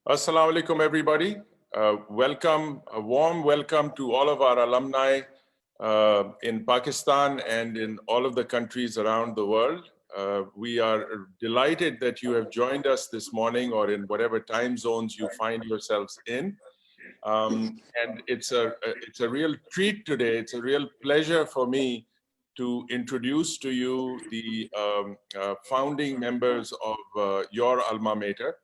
Assalamu alaikum, everybody. A warm welcome to all of our alumni in Pakistan and in all of the countries around the world. We are delighted that you have joined us this morning or in whatever time zones you find yourselves in. And it's a real treat today. It's a real pleasure for me to introduce to you the founding members of your alma mater.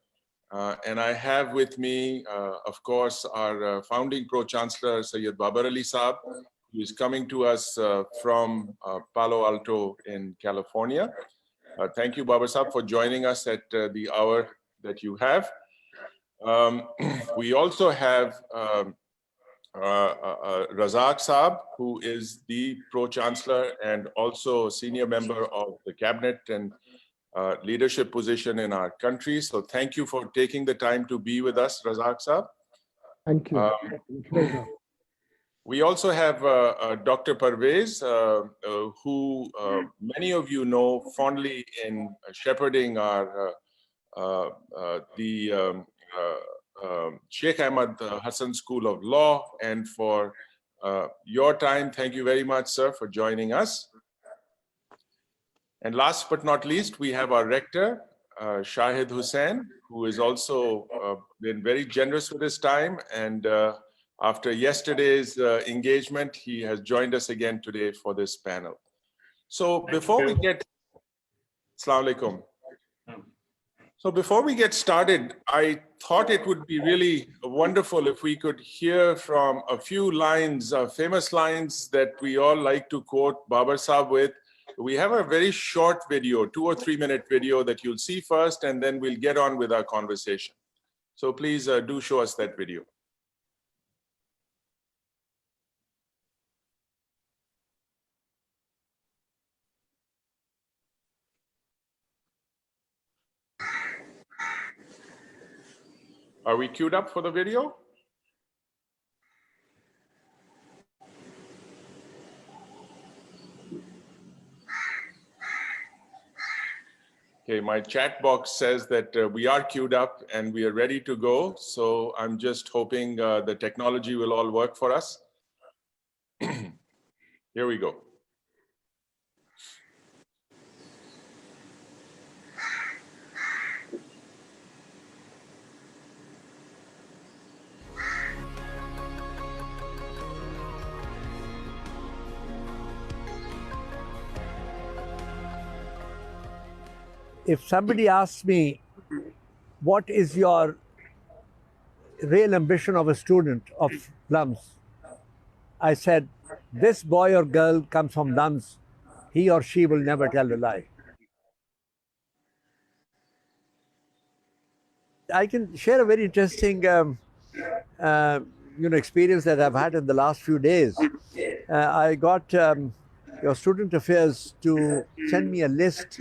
And I have with me, of course, our founding Pro-Chancellor, Syed Babar Ali Saab, who is coming to us from Palo Alto in California. Thank you, Babar Saab, for joining us at the hour that you have. We also have Razak Saab, who is the Pro-Chancellor and also senior member of the cabinet and leadership position in our country. So thank you for taking the time to be with us, Razak Saab. Thank you. We also have Dr. Parvez, who many of you know fondly in shepherding our Sheikh Ahmad Hassan School of Law, and for your time. Thank you very much, sir, for joining us. And last but not least, we have our rector, Shahid Hussain, who has also been very generous with his time. And after yesterday's engagement, he has joined us again today for this panel. So before we get, Assalamu alaikum. So before we get started, I thought it would be really wonderful if we could hear from a few lines, famous lines that we all like to quote Babar Saab with. We have a very short video, 2 or 3 minute video that you'll see first, and then we'll get on with our conversation. So please do show us that video. Are we queued up for the video? Okay, my chat box says that we are queued up and we are ready to go. So I'm just hoping the technology will all work for us. Here we go. If somebody asks me, what is your real ambition of a student of LUMS? I said, this boy or girl comes from LUMS, he or she will never tell a lie. I can share a very interesting experience that I've had in the last few days. I got your student affairs to send me a list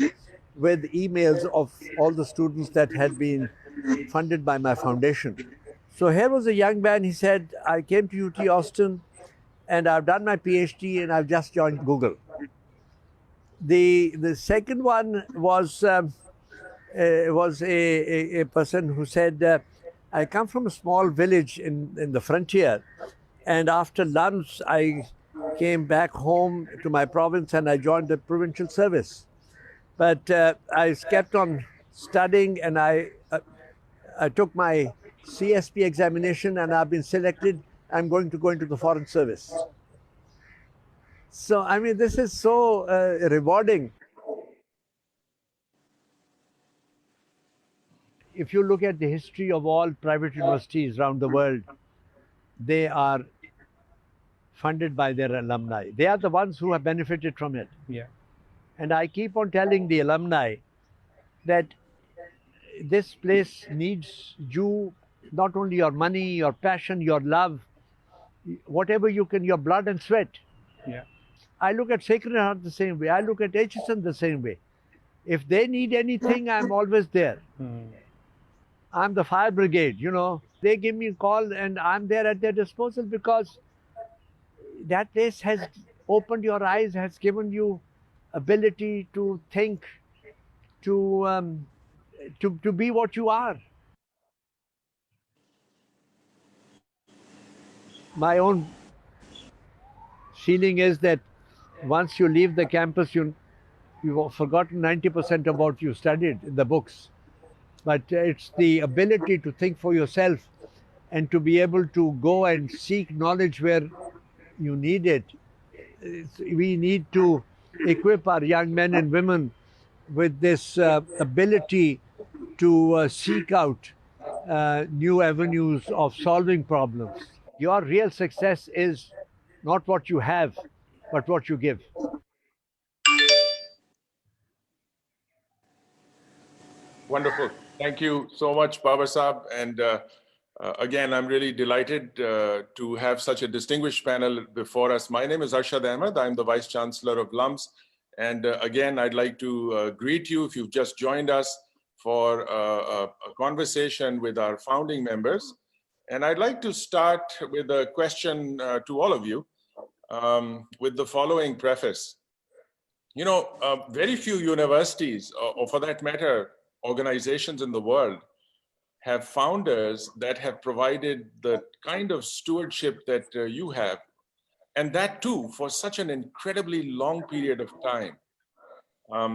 with emails of all the students that had been funded by my foundation. So here was a young man, he said, I came to UT Austin and I've done my PhD and I've just joined Google. The second one was a person who said, I come from a small village in the frontier, and after LUMS, I came back home to my province and I joined the provincial service. But I kept on studying and I took my CSP examination and I've been selected. I'm going to go into the foreign service. So, I mean, this is so rewarding. If you look at the history of all private universities around the world, they are funded by their alumni. They are the ones who have benefited from it. Yeah. And I keep on telling the alumni that this place needs you, not only your money, your passion, your love, whatever you can, your blood and sweat. Yeah. I look at Sacred Heart the same way. I look at HSN the same way. If they need anything, I'm always there. I'm the fire brigade, you know. They give me a call and I'm there at their disposal because that place has opened your eyes, has given you ability to think, to be what you are. my own feeling is that once you leave the campus, you've forgotten 90% of what you studied in the books. But it's the ability to think for yourself and to be able to go and seek knowledge where you need it. We need to equip our young men and women with this ability to seek out new avenues of solving problems. Your real success is not what you have, but what you give. Wonderful. Thank you so much, Baba Saab. And again, I'm really delighted to have such a distinguished panel before us. My name is Arshad Ahmad. I'm the Vice Chancellor of LUMS. And again, I'd like to greet you if you've just joined us for a conversation with our founding members. And I'd like to start with a question to all of you with the following preface. You know, very few universities, or for that matter, organizations in the world have founders that have provided the kind of stewardship that you have, and that too for such an incredibly long period of time.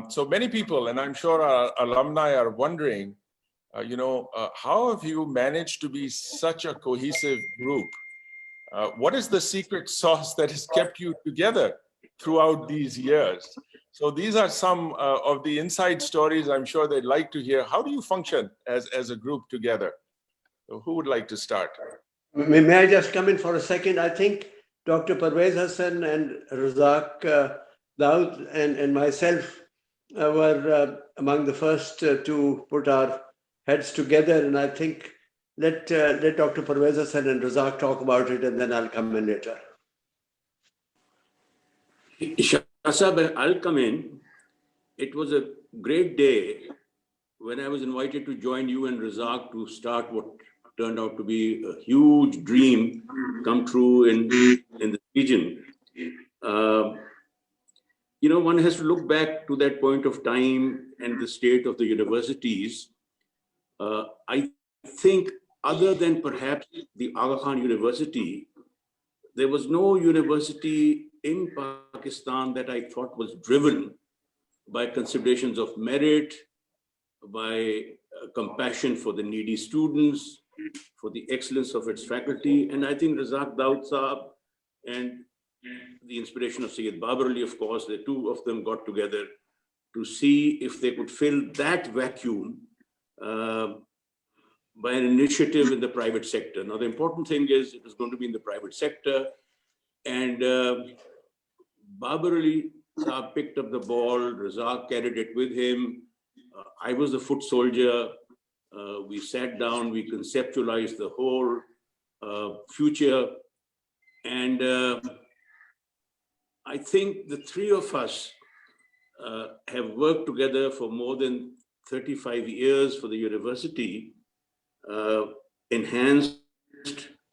So many people, and I'm sure our alumni are wondering, how have you managed to be such a cohesive group? What is the secret sauce that has kept you together throughout these years? So these are some of the inside stories I'm sure they'd like to hear. How do you function as a group together? So who would like to start? May I just come in for a second? I think Dr. Parvez Hassan and Razak Dawood and myself were among the first to put our heads together. And I think let Dr. Parvez Hassan and Razak talk about it, and then I'll come in later. Shahid, I'll come in. It was a great day when I was invited to join you and Razak to start what turned out to be a huge dream come true in the region. One has to look back to that point of time and the state of the universities. I think other than perhaps the Aga Khan University, there was no university in Pakistan that I thought was driven by considerations of merit, by compassion for the needy students, for the excellence of its faculty. And I think Razak Dawood Saab and the inspiration of Syed Babar Ali, of course, the two of them got together to see if they could fill that vacuum by an initiative in the private sector. Now, the important thing is it was going to be in the private sector. And Babar Ali Saab picked up the ball, Razak carried it with him. I was the foot soldier. We sat down, we conceptualized the whole future. And I think the three of us have worked together for more than 35 years for the university, enhanced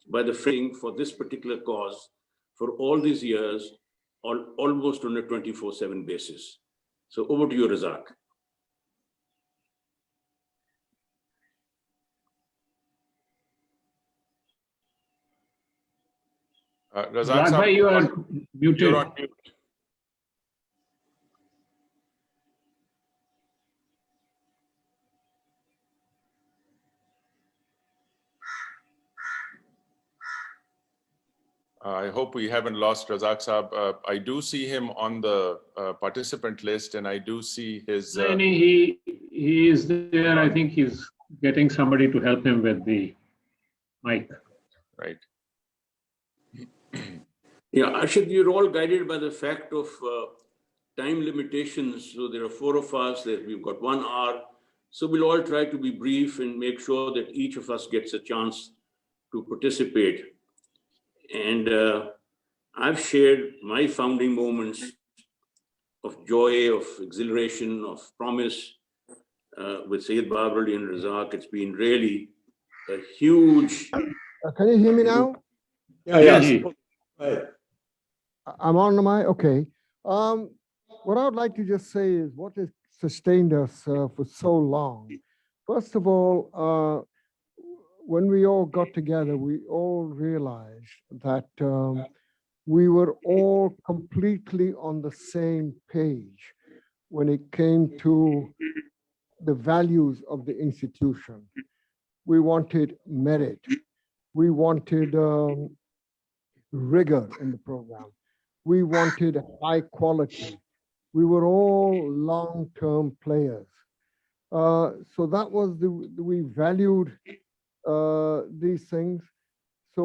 by the framing for this particular cause for all these years, almost on a 24/7 basis. So over to you, Razak. Razak Razak, you are muted. You're on mute. I hope we haven't lost Razak Saab. I do see him on the participant list, and I do see his. He is there. I think he's getting somebody to help him with the mic. Right. Yeah, Arshad, you're all guided by the fact of time limitations. So there are four of us, we've got 1 hour. So we'll all try to be brief and make sure that each of us gets a chance to participate. And I've shared my founding moments of joy, of exhilaration, of promise with Syed Babar Ali and Razak. It's been really a huge... Can you hear me now? Yes. Right. I'm on the mic? Okay. What I would like to just say is what has sustained us for so long. First of all, when we all got together, we all realized that we were all completely on the same page when it came to the values of the institution. We wanted merit. We wanted rigor in the program. We wanted high quality. We were all long-term players. So that was we valued these things. So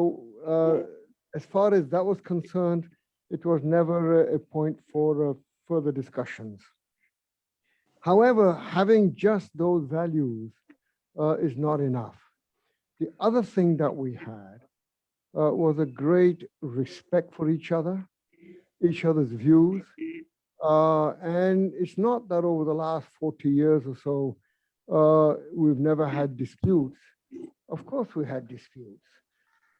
as far as that was concerned, it was never a point for further discussions. However, having just those values is not enough. The other thing that we had was a great respect for each other's views. And it's not that over the last 40 years or so, we've never had disputes. Of course we had disputes,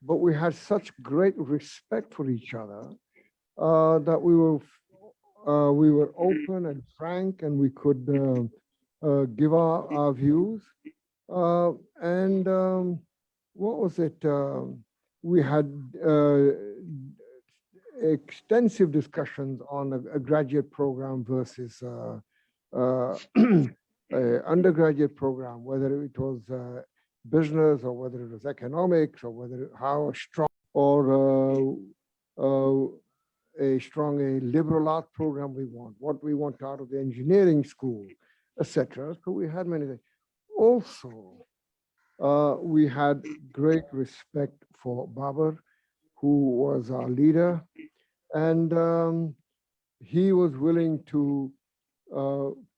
but we had such great respect for each other that we were open and frank, and we could give our views. And what was it? We had extensive discussions on a graduate program versus undergraduate program, whether it was business or whether it was economics or whether how strong or a liberal art program we want, what we want out of the engineering school, etc. So we had many things. Also, we had great respect for Babar, who was our leader, and he was willing to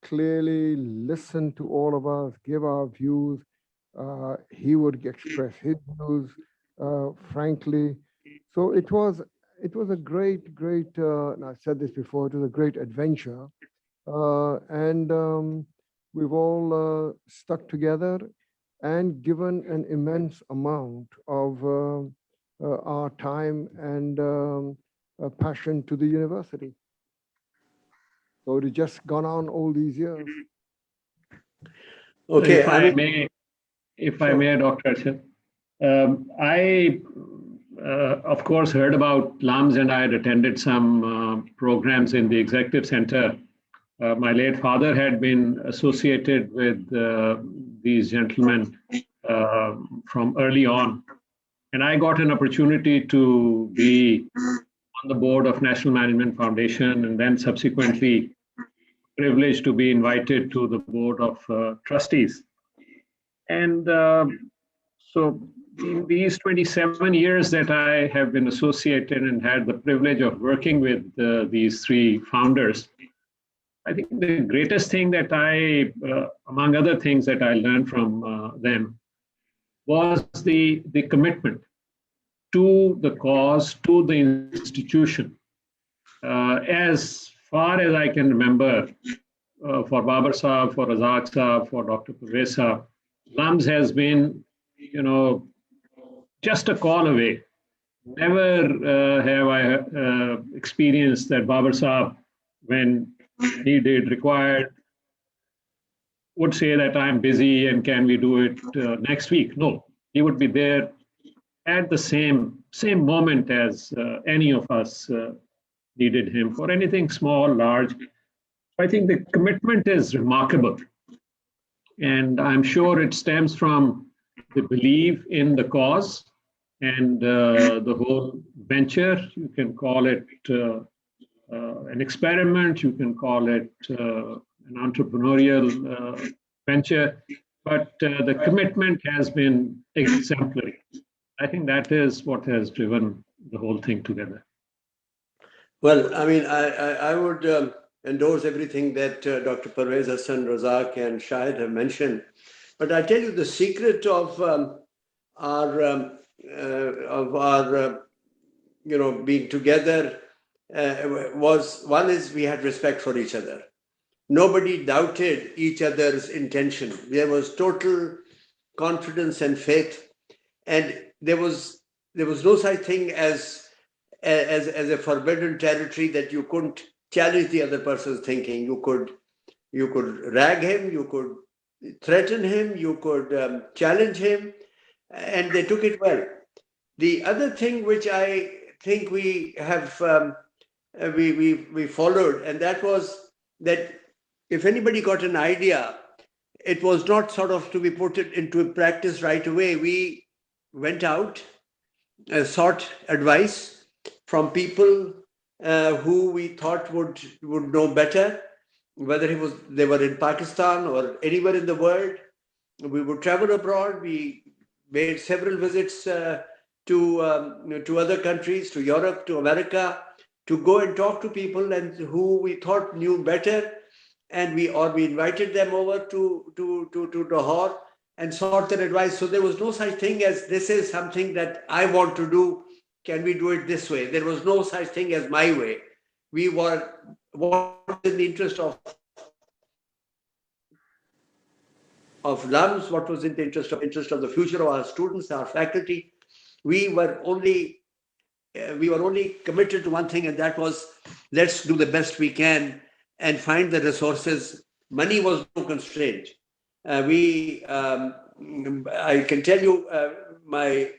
clearly listen to all of us, give our views. He would express his views frankly. So it was a great, and I said this before, it was a great adventure. And we've all stuck together and given an immense amount of our time and passion to the university. So it has just gone on all these years. Okay, if I may, Dr. Arshad, I, of course, heard about LUMS, and I had attended some programs in the Executive Center. My late father had been associated with these gentlemen from early on. And I got an opportunity to be on the board of National Management Foundation, and then subsequently privileged to be invited to the board of trustees. And so in these 27 years that I have been associated and had the privilege of working with these three founders, I think the greatest thing that among other things that I learned from them, was the commitment to the cause, to the institution. As far as I can remember, for Babar Saab, for Razak Saab, for Dr. Parvez Saab, LUMS has been, just a call away. Never have I experienced that Babar Saab, when needed, required, would say that I'm busy and can we do it next week? No, he would be there at the same moment as any of us needed him for anything small, large. I think the commitment is remarkable. And I'm sure it stems from the belief in the cause and the whole venture. You can call it an experiment, you can call it an entrepreneurial venture, but the commitment has been exemplary. I think that is what has driven the whole thing together. Well, I mean, I would endorse everything that Dr. Parvez Hassan, Razak, and Shahid have mentioned. But I tell you, the secret of our being together was, one is we had respect for each other. Nobody doubted each other's intention. There was total confidence and faith, and there was no such thing as a forbidden territory that you couldn't challenge the other person's thinking. You could rag him, you could threaten him, you could challenge him, and they took it well. The other thing which I think we have we followed, and that was that if anybody got an idea, it was not sort of to be put it into practice right away. We went out, sought advice from people who we thought would know better, whether they were in Pakistan or anywhere in the world. We would travel abroad. We made several visits to other countries, to Europe, to America, to go and talk to people and who we thought knew better, and we invited them over to Lahore and sought their advice. So there was no such thing as this is something that I want to do. Can we do it this way? There was no such thing as my way. We were what in the interest of LUMS, what was in the interest of the future of our students, our faculty. We were only committed to one thing, and that was let's do the best we can and find the resources. Money was no constraint. I can tell you my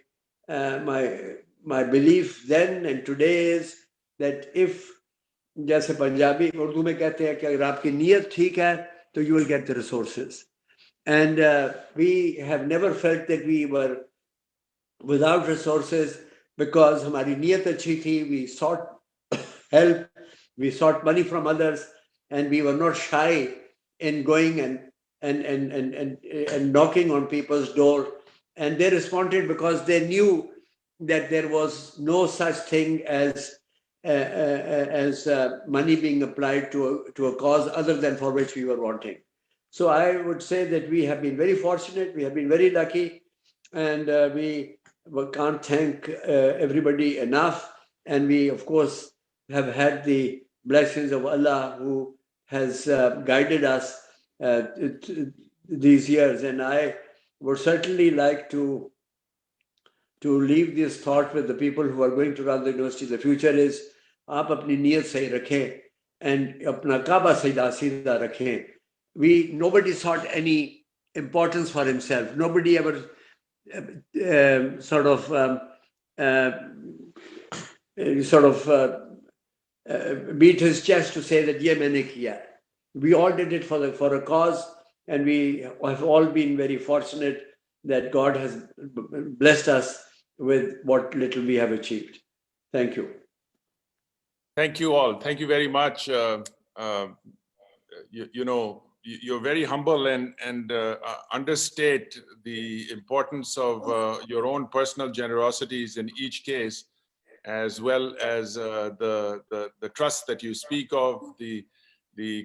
belief then and today is that if जैसे पंजाबी उर्दू में कहते हैं कि अगर आपकी नीयत ठीक है तो you will get the resources. And we have never felt that we were without resources because हमारी नीयत अच्छी थी. We sought help, we sought money from others, and we were not shy in going and knocking on people's door. And they responded because they knew that there was no such thing as money being applied to a cause other than for which we were wanting. So I would say that we have been very fortunate, we have been very lucky, and we can't thank everybody enough. And we, of course, have had the blessings of Allah who has guided us these years. And I would certainly like to leave this thought with the people who are going to run the university. The future is, aap apni niyat sahi rakhein and apna kaaba seeda rakhein. Nobody sought any importance for himself. Nobody ever beat his chest to say that ye maine kiya. We all did it for a cause, and we have all been very fortunate that God has blessed us with what little we have achieved. Thank you. Thank you all. Thank you very much. You're very humble and understate the importance of your own personal generosities in each case, as well as the trust that you speak of, the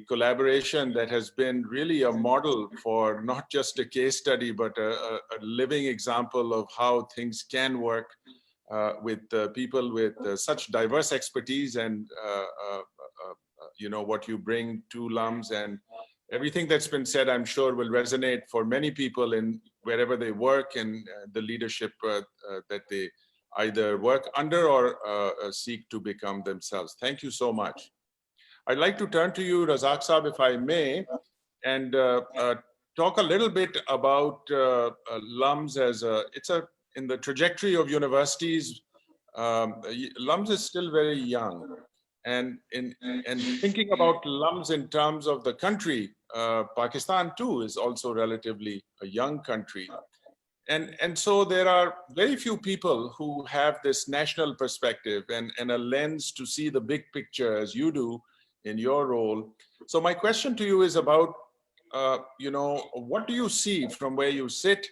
collaboration that has been really a model for not just a case study, but a living example of how things can work with people with such diverse expertise and what you bring to LUMS. And everything that's been said, I'm sure, will resonate for many people in wherever they work and the leadership that they either work under or seek to become themselves. Thank you so much. I'd like to turn to you, Razak Saab, if I may, and talk a little bit about LUMS as in the trajectory of universities. LUMS is still very young. And thinking about LUMS in terms of the country, Pakistan too is also relatively a young country. And so there are very few people who have this national perspective and a lens to see the big picture as you do in your role. So my question to you is about, what do you see from where you sit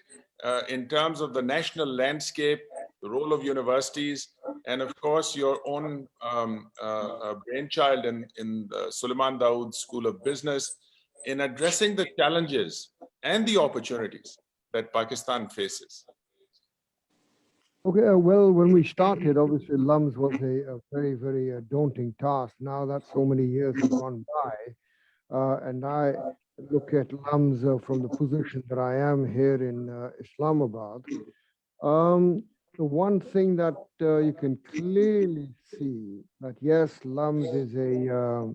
in terms of the national landscape, the role of universities, and of course your own brainchild in the Suleiman Dawood School of Business in addressing the challenges and the opportunities that Pakistan faces? Okay, well, when we started, obviously LUMS was a very, very daunting task. Now that so many years have gone by, and I look at LUMS from the position that I am here in Islamabad, the one thing that you can clearly see that yes, LUMS is a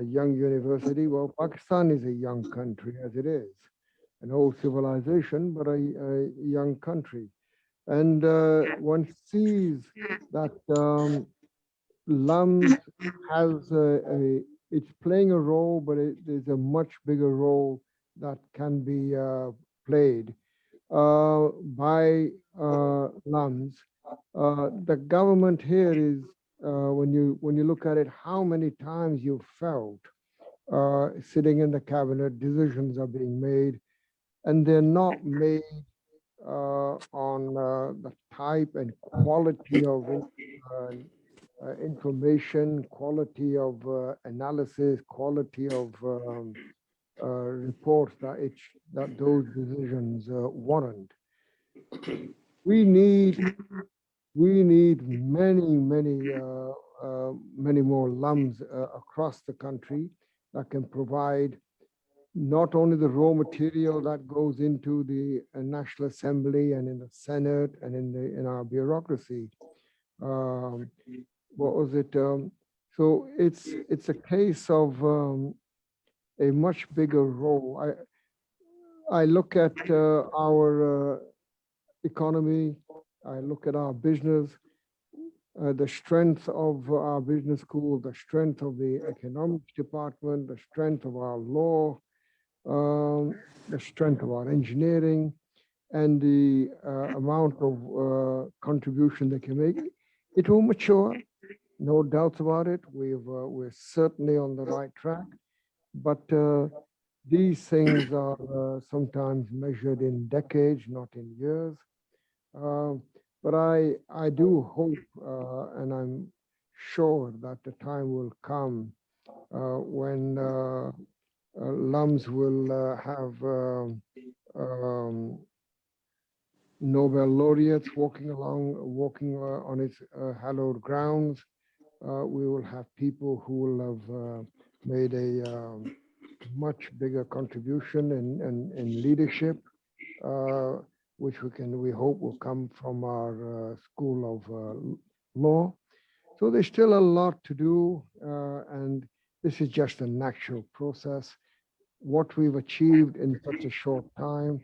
young university. Well, Pakistan is a young country as it is, an old civilization, but a young country. And one sees that LUMS has it's playing a role, but there's a much bigger role that can be played by LUMS. The government here is, when you look at it, how many times you felt sitting in the cabinet, decisions are being made, and they're not made on the type and quality of information, quality of analysis, quality of reports that those decisions warrant. We need many more LUMS across the country that can provide not only the raw material that goes into the National Assembly and in the Senate and in our bureaucracy. What was it? So it's a case of a much bigger role. I look at our economy. I look at our business. The strength of our business school, the strength of the economics department, the strength of our law, the strength of our engineering, and the amount of contribution they can make. It will mature, no doubts about it. We're certainly on the right track, but these things are sometimes measured in decades, not in years. But I do hope, and I'm sure that the time will come when LUMS will have Nobel laureates walking on its hallowed grounds. We will have people who will have made a much bigger contribution in leadership, which we hope will come from our School of Law. So there's still a lot to do, and this is just a natural process. What we've achieved in such a short time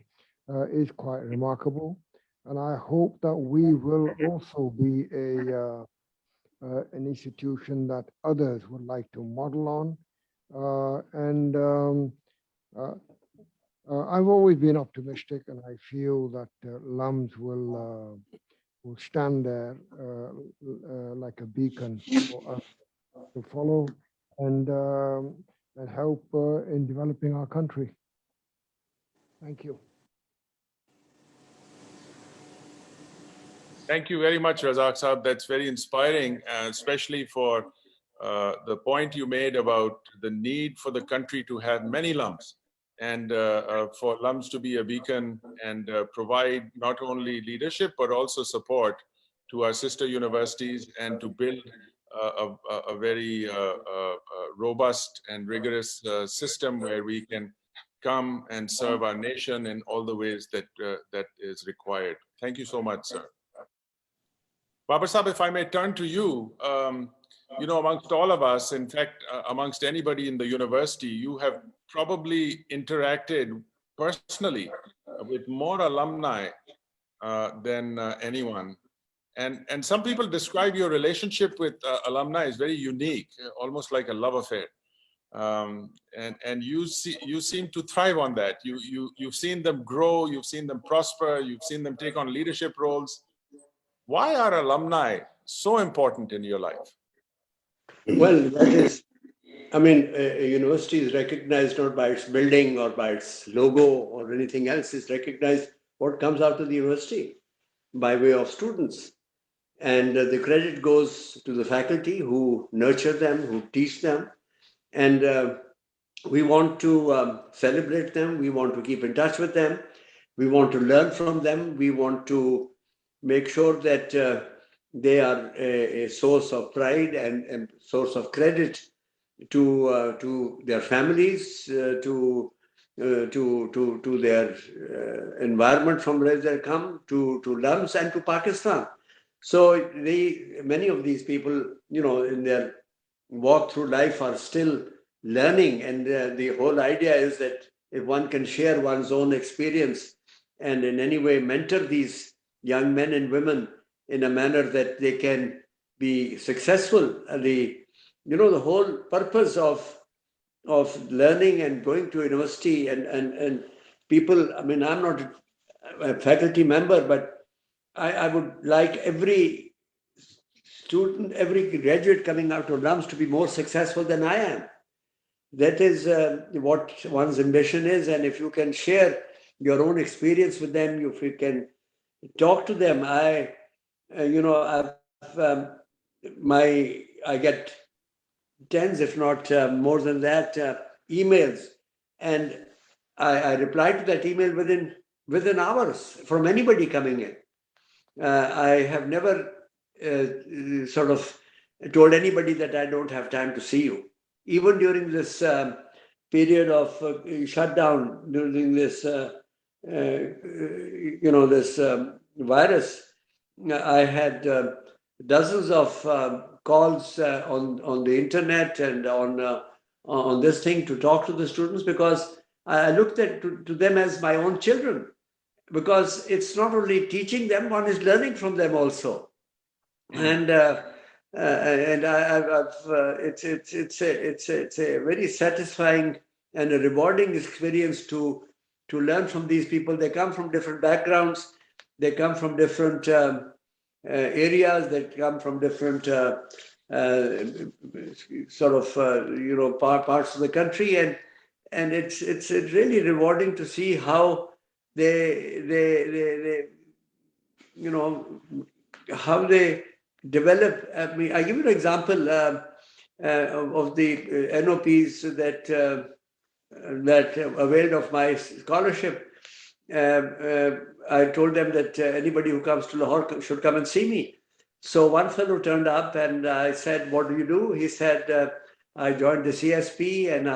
is quite remarkable. And I hope that we will also be an institution that others would like to model on. I've always been optimistic, and I feel that LUMS will stand there like a beacon for us to follow and help in developing our country. Thank you. Thank you very much, Razak Saab. That's very inspiring, especially for the point you made about the need for the country to have many LUMS and for LUMS to be a beacon and provide not only leadership, but also support to our sister universities and to build a very robust and rigorous system where we can come and serve our nation in all the ways that that is required. Thank you so much, sir. Babar Saab, if I may turn to you, you know, amongst all of us, in fact, amongst anybody in the university, you have probably interacted personally with more alumni than anyone. And some people describe your relationship with alumni as very unique, almost like a love affair. And you seem to thrive on that. You've seen them grow, you've seen them prosper, you've seen them take on leadership roles. Why are alumni so important in your life? Well, that is, I mean, a university is recognized not by its building or by its logo or anything else. It's recognized what comes out of the university by way of students. And the credit goes to the faculty who nurture them, who teach them. And we want to celebrate them. We want to keep in touch with them. We want to learn from them. We want to make sure that they are a source of pride and source of credit to their families, to their environment from where they come, to LUMS and to Pakistan. So many of these people, you know, in their walk through life are still learning. And the whole idea is that if one can share one's own experience and in any way mentor these young men and women in a manner that they can be successful. The whole purpose of learning and going to university and people, I mean, I'm not a faculty member, but I would like every student, every graduate coming out of LUMS to be more successful than I am. That is what one's ambition is. And if you can share your own experience with them, if you can talk to them, I get tens, if not more than that, emails, and I reply to that email within hours from anybody coming in. I have never sort of told anybody that I don't have time to see you. Even during this period of shutdown, during this this virus, I had dozens of calls on the internet and on this thing to talk to the students, because I looked at to them as my own children, because it's not only teaching them, one is learning from them also. And it's a very satisfying and a rewarding experience to learn from these people. They come from different backgrounds, they come from different areas, that come from different parts of the country, and it's really rewarding to see how they how they develop. I mean, I give you an example of the NOPs that availed of my scholarship. I told them that anybody who comes to Lahore should come and see me. So one fellow turned up, and I said, "What do you do?" He said, "I joined the CSP, and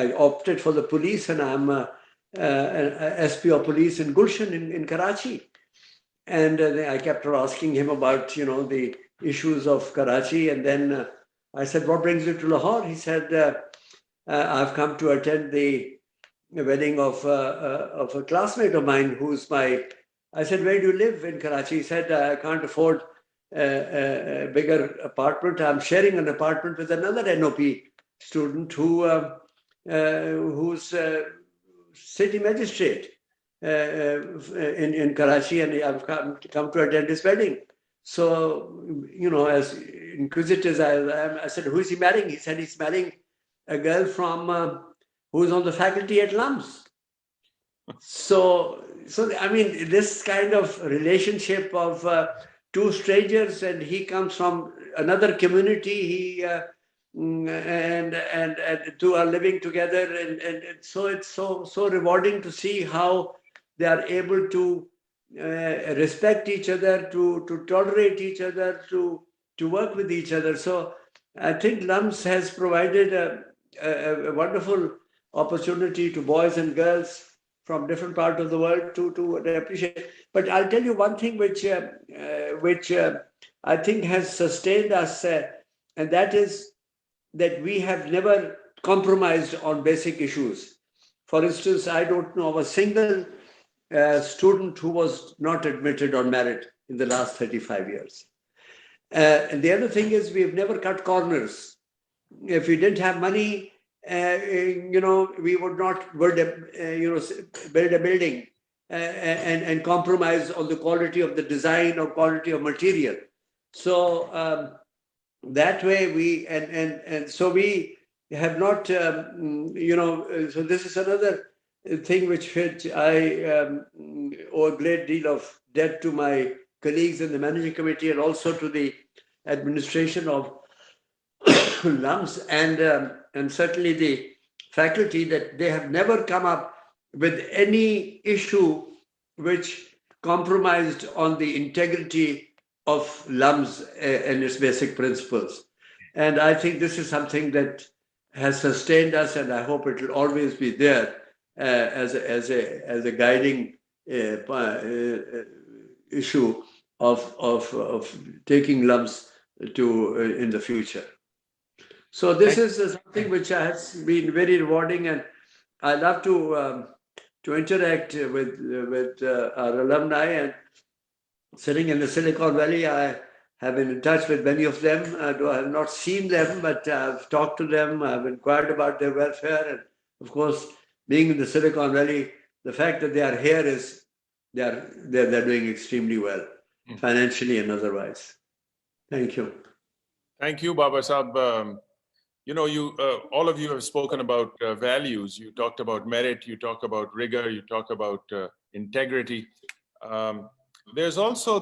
I opted for the police, and I'm an SP of police in Gulshan in Karachi." And I kept asking him about the issues of Karachi, and then I said, "What brings you to Lahore?" He said, "I've come to attend the wedding of a classmate of mine who's my..." I said, "Where do you live in Karachi?" He said, "I can't afford a bigger apartment. I'm sharing an apartment with another NOP student who's city magistrate in Karachi, and I've come to attend his wedding." So, as inquisitive as I am, I said, "Who is he marrying?" He said, "He's marrying a girl from who's on the faculty at LUMS." So I mean, this kind of relationship of two strangers, and he comes from another community, and two are living together, and so it's so rewarding to see how they are able to respect each other, to tolerate each other, to work with each other. So I think LUMS has provided a wonderful opportunity to boys and girls from different parts of the world to appreciate. But I'll tell you one thing which I think has sustained us, and that is that we have never compromised on basic issues. For instance, I don't know of a single student who was not admitted on merit in the last 35 years. And the other thing is, we've never cut corners. If we didn't have money, we would not build a building and compromise on the quality of the design or quality of material. So that way so we have not, so this is another thing which I owe a great deal of debt to my colleagues in the managing committee, and also to the administration of LUMS and certainly the faculty, that they have never come up with any issue which compromised on the integrity of LUMS and its basic principles. And I think this is something that has sustained us, and I hope it will always be there as a guiding issue of taking LUMS to in the future. So this is something which has been very rewarding, and I love to to interact with our alumni. And sitting in the Silicon Valley, I have been in touch with many of them. Though I have not seen them, but I've talked to them. I've inquired about their welfare. And of course, being in the Silicon Valley, the fact that they are here is they're doing extremely well, financially and otherwise. Thank you. Thank you, Baba Saab. You know, all of you have spoken about values. You talked about merit, you talk about rigor, you talk about integrity. There's also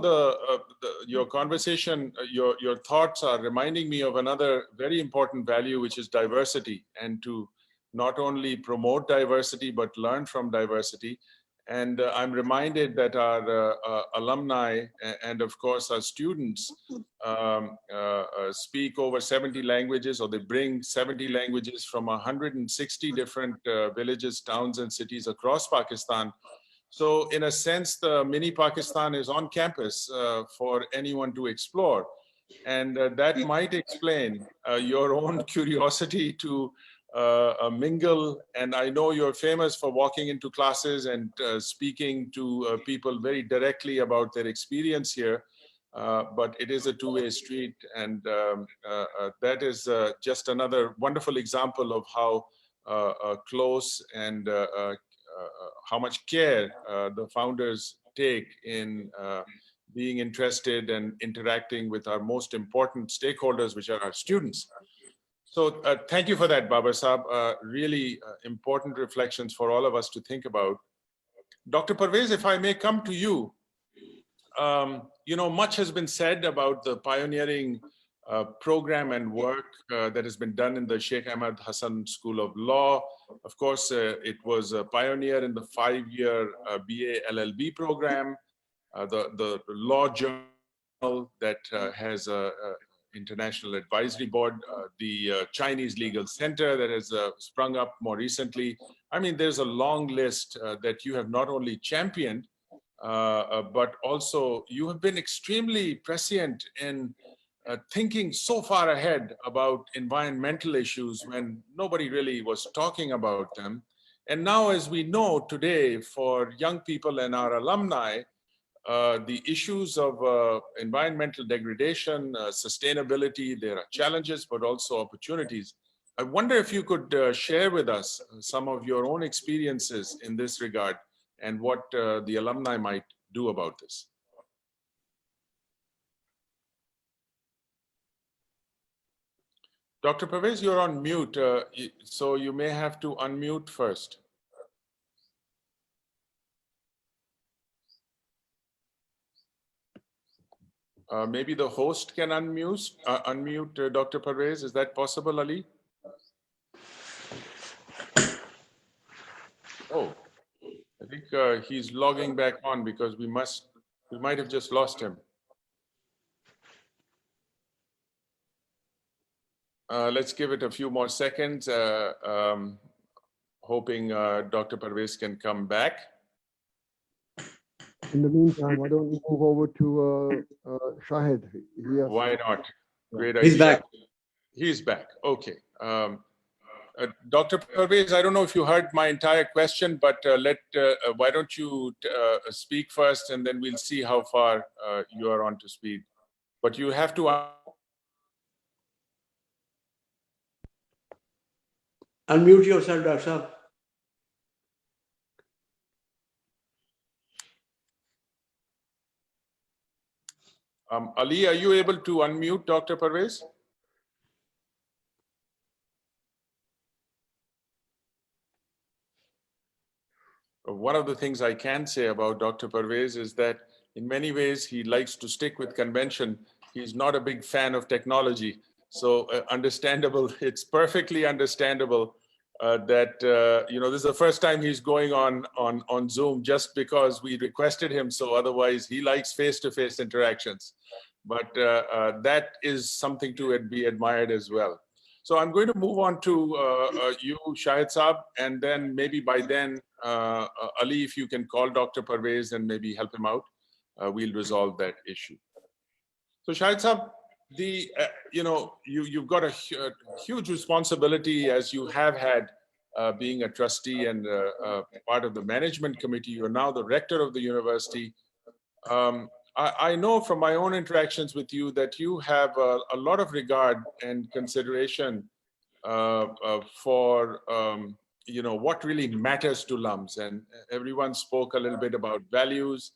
your conversation, your thoughts are reminding me of another very important value, which is diversity, and to not only promote diversity, but learn from diversity. And I'm reminded that our alumni and of course our students speak over 70 languages, or they bring 70 languages from 160 different villages, towns and cities across Pakistan. So in a sense, the mini Pakistan is on campus for anyone to explore. And that might explain your own curiosity to mingle. And I know you're famous for walking into classes and speaking to people very directly about their experience here. But it is a two-way street. And that is just another wonderful example of how close and how much care the founders take in being interested and interacting with our most important stakeholders, which are our students. So thank you for that, Babar Saab. Really important reflections for all of us to think about. Dr. Parvez, if I may come to you, you know, much has been said about the pioneering program and work that has been done in the Sheikh Ahmad Hassan School of Law. Of course, it was a pioneer in the 5-year BA LLB program, the law journal that has a international advisory board, the Chinese Legal Center that has sprung up more recently. I mean, there's a long list that you have not only championed, but also you have been extremely prescient in thinking so far ahead about environmental issues when nobody really was talking about them. And now, as we know today, for young people and our alumni, the issues of environmental degradation, sustainability, there are challenges, but also opportunities. I wonder if you could share with us some of your own experiences in this regard and what the alumni might do about this. Dr. Parvez, you're on mute, so you may have to unmute first. Maybe the host can unmute Dr. Parvez. Is that possible, Ali? Oh, I think he's logging back on because we might have just lost him. Let's give it a few more seconds, hoping Dr. Parvez can come back. In the meantime, why don't you move over to Shahid? Why not? Great idea. He's back. He's back. Okay. Dr. Parvez, I don't know if you heard my entire question, but why don't you speak first, and then we'll see how far you are on to speed. But you have to unmute yourself, Dr. Saab. Ali, are you able to unmute Dr. Parvez? One of the things I can say about Dr. Parvez is that in many ways he likes to stick with convention. He's not a big fan of technology. So understandable, it's perfectly understandable that, you know, this is the first time he's going on Zoom just because we requested him. So otherwise he likes face-to-face interactions. But that is something to be admired as well. So I'm going to move on to you, Shahid Saab, and then maybe by then, Ali, if you can call Dr. Parvez and maybe help him out, we'll resolve that issue. So Shahid Saab, you know, you've got a huge responsibility, as you have had being a trustee and part of the management committee. You're now the rector of the university. I know from my own interactions with you that you have a lot of regard and consideration for what really matters to LUMS, and everyone spoke a little bit about values.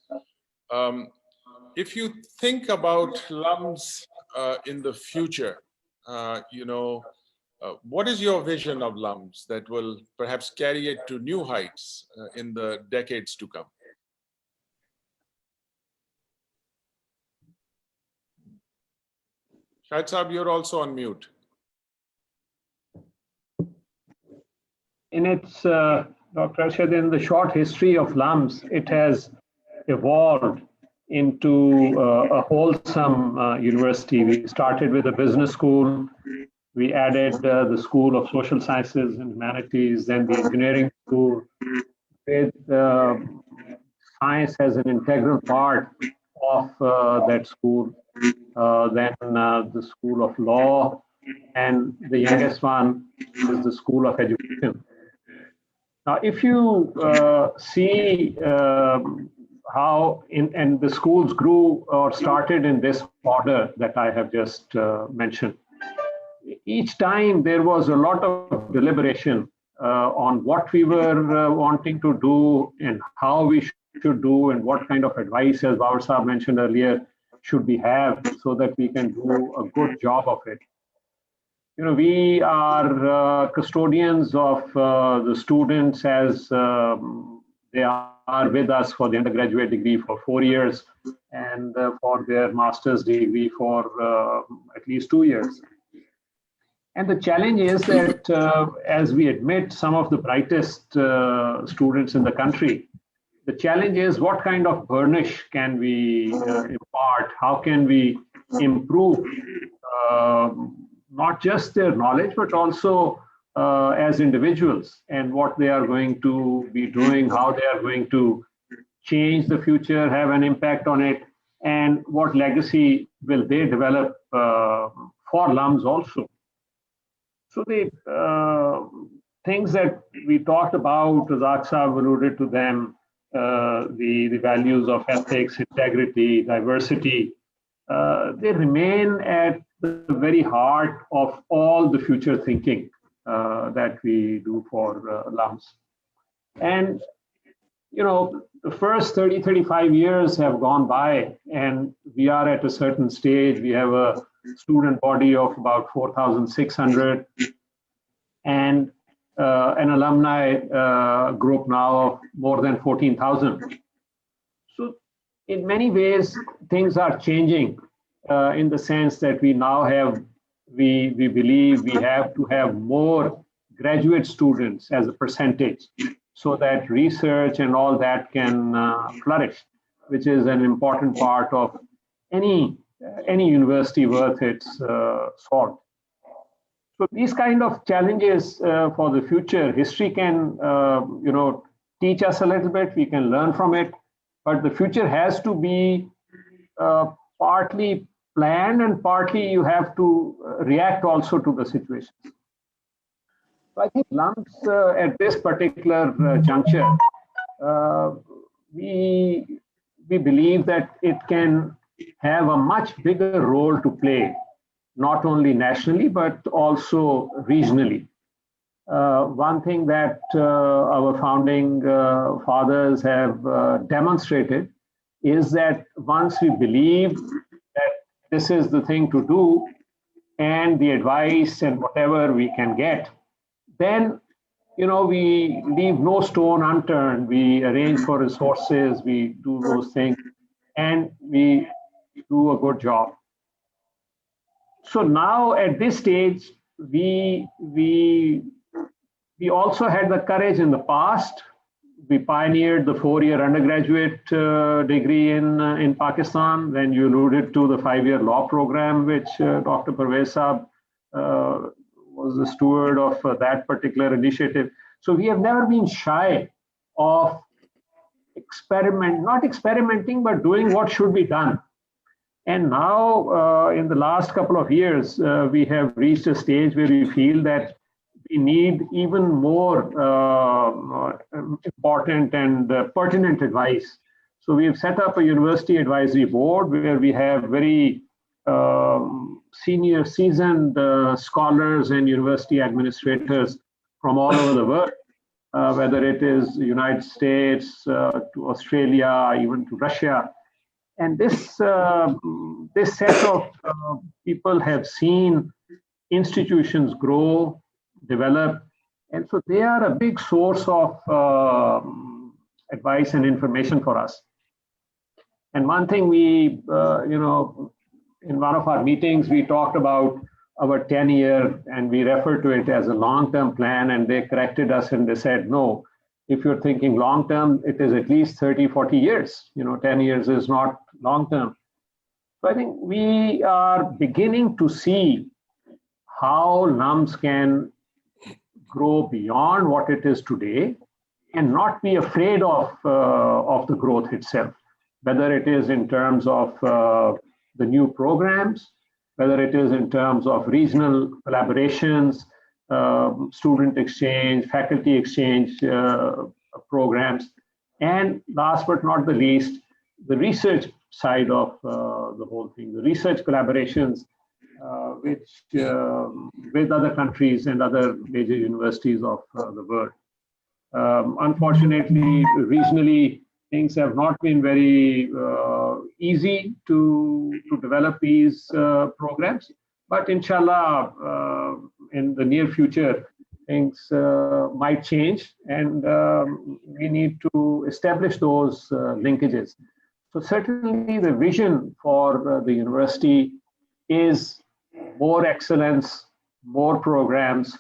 If you think about LUMS in the future, what is your vision of LUMS that will perhaps carry it to new heights in the decades to come? Shahid Saab, you're also on mute. In its, Dr. Arshad, in the short history of LUMS, it has evolved into a wholesome university. We started with a business school. We added the School of Social Sciences and Humanities, then the engineering school, with science as an integral part of that school. Then the School of Law, and the youngest one is the School of Education. Now, if you see how and the schools grew or started in this order that I have just mentioned, each time there was a lot of deliberation on what we were wanting to do and how we should do and what kind of advice, as Babar Saab mentioned earlier, should we have so that we can do a good job of it. We are custodians of the students as they are with us for the undergraduate degree for 4 years and for their master's degree for at least 2 years. And the challenge is that as we admit some of the brightest students in the country, the challenge is what kind of burnish can we impart? How can we improve not just their knowledge, but also as individuals and what they are going to be doing, how they are going to change the future, have an impact on it, and what legacy will they develop for LUMS also. So the things that we talked about, Razak Saab alluded to them, the values of ethics, integrity, diversity, they remain at the very heart of all the future thinking that we do for LUMS. And, the first 30, 35 years have gone by and we are at a certain stage. We have a student body of about 4,600 and an alumni group now of more than 14,000. So in many ways, things are changing in the sense that we now have, we believe we have to have more graduate students as a percentage so that research and all that can flourish, which is an important part of any university worth its salt. So these kind of challenges for the future, history can, teach us a little bit, we can learn from it, but the future has to be partly planned and partly you have to react also to the situation. So I think LUMS at this particular juncture, we believe that it can have a much bigger role to play, not only nationally, but also regionally. One thing that our founding fathers have demonstrated is that once we believe that this is the thing to do and the advice and whatever we can get, then we leave no stone unturned. We arrange for resources, we do those things, and we do a good job. So now at this stage, we also had the courage in the past. We pioneered the 4-year undergraduate degree in Pakistan. Then you alluded to the 5-year law program, which Dr. Parvez Saab was the steward of that particular initiative. So we have never been shy of not experimenting, but doing what should be done. And now, in the last couple of years, we have reached a stage where we feel that we need even more important and pertinent advice. So we've set up a university advisory board where we have very senior, seasoned scholars and university administrators from all over the world, whether it is the United States, to Australia, even to Russia. And this set of people have seen institutions grow, develop, and so they are a big source of advice and information for us. And one thing we, in one of our meetings, we talked about our 10-year, and we referred to it as a long-term plan, and they corrected us and they said, no, if you're thinking long-term, it is at least 30, 40 years. 10 years is not long-term. So I think we are beginning to see how LUMS can grow beyond what it is today and not be afraid of the growth itself, whether it is in terms of the new programs, whether it is in terms of regional collaborations, student exchange, faculty exchange programs, and last but not the least, the research side of the whole thing, the research collaborations with other countries and other major universities of the world. Unfortunately, regionally, things have not been very easy to develop these programs, but inshallah, in the near future, things might change, and we need to establish those linkages. So certainly the vision for the university is more excellence, more programs,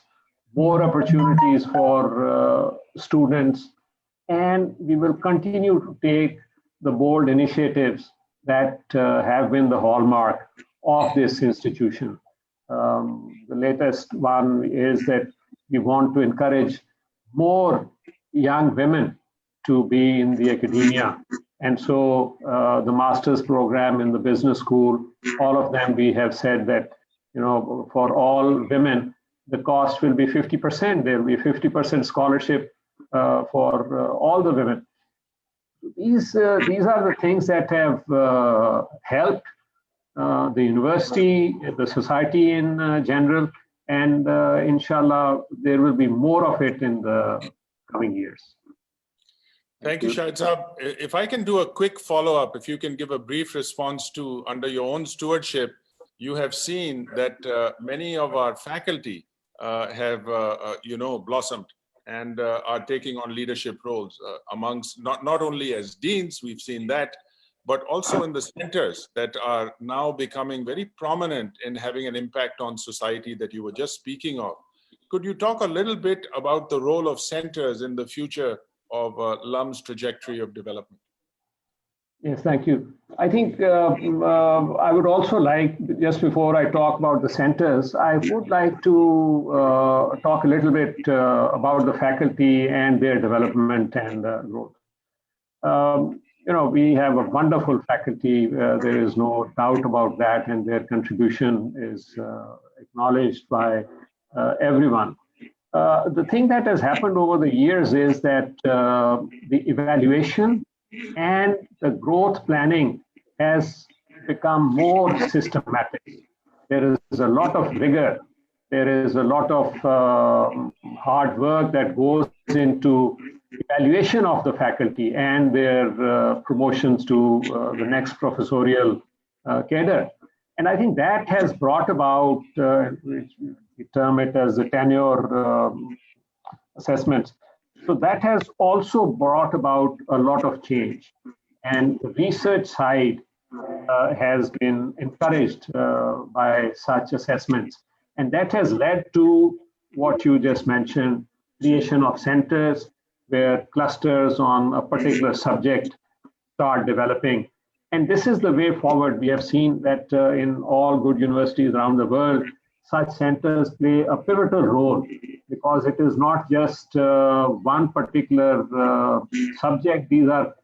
more opportunities for students, and we will continue to take the bold initiatives that have been the hallmark of this institution. The latest one is that we want to encourage more young women to be in the academia. And so the master's program in the business school, all of them, we have said that, for all women, the cost will be 50%. There will be 50% scholarship for all the women. These are the things that have helped the university, the society in general, and inshallah, there will be more of it in the coming years. Thank you, Shahid Saab. If I can do a quick follow-up, if you can give a brief response to, under your own stewardship, you have seen that many of our faculty have, blossomed and are taking on leadership roles amongst, not only as deans, we've seen that, but also in the centers that are now becoming very prominent in having an impact on society that you were just speaking of. Could you talk a little bit about the role of centers in the future of LUMS trajectory of development? Yes, thank you. I think I would also like, just before I talk about the centers, I would like to talk a little bit about the faculty and their development and growth. We have a wonderful faculty. There is no doubt about that, and their contribution is acknowledged by everyone. The thing that has happened over the years is that the evaluation and the growth planning has become more systematic. There is a lot of rigor. There is a lot of hard work that goes into evaluation of the faculty and their promotions to the next professorial cadre. And I think that has brought about, we term it as the tenure assessments. So that has also brought about a lot of change. And the research side has been encouraged by such assessments. And that has led to what you just mentioned, creation of centers where clusters on a particular subject start developing. And this is the way forward. We have seen that in all good universities around the world, such centers play a pivotal role because it is not just one particular subject. These are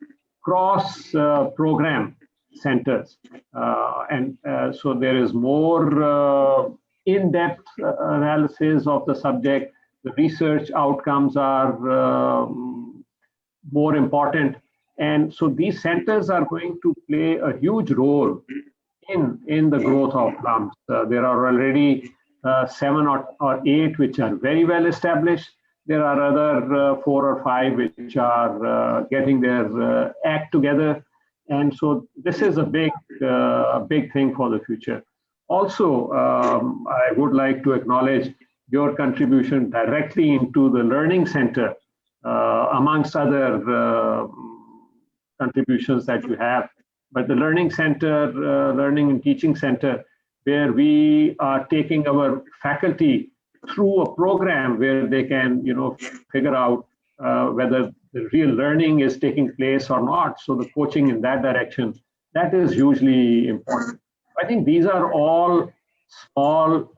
cross-program centers. So there is more in-depth analysis of the subject. the research outcomes are more important. And so these centers are going to play a huge role in the growth of LUMS. There are already 7 or 8 which are very well established. There are other 4 or 5 which are getting their act together. And so this is a big thing for the future. Also, I would like to acknowledge your contribution directly into the Learning Center, amongst other contributions that you have. But the Learning Center, Learning and Teaching Center, where we are taking our faculty through a program where they can, figure out whether the real learning is taking place or not. So the coaching in that direction, that is hugely important. I think these are all small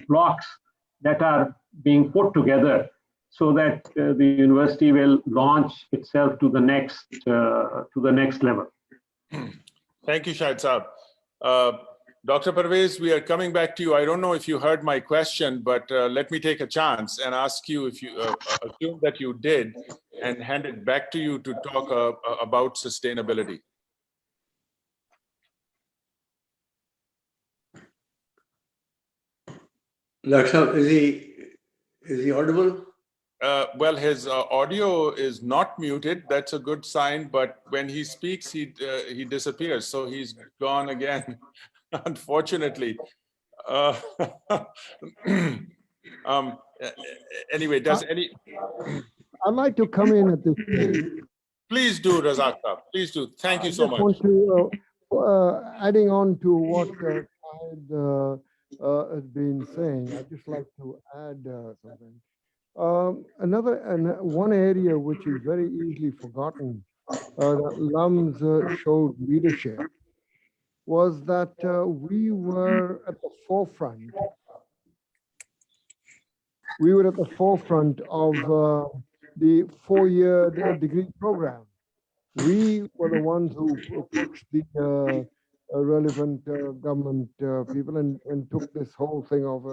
blocks that are being put together so that the university will launch itself to the next level. Thank you, Shahid Saab. Dr. Parvez, we are coming back to you. I don't know if you heard my question, but let me take a chance and ask you if you assume that you did and hand it back to you to talk about sustainability. Lakshman, is he audible? Well, his audio is not muted. That's a good sign. But when he speaks, he disappears. So he's gone again, unfortunately. Anyway, does any? I'd like to come in at this stage. Please do, Razak Saab. Please do. Thank you so much. I just want to, adding on to what Syed has been saying, I'd just like to add something. One area which is very easily forgotten that LUMS showed leadership was that we were at the forefront. We were at the forefront of the 4-year degree program. We were the ones who pushed the relevant government people and took this whole thing of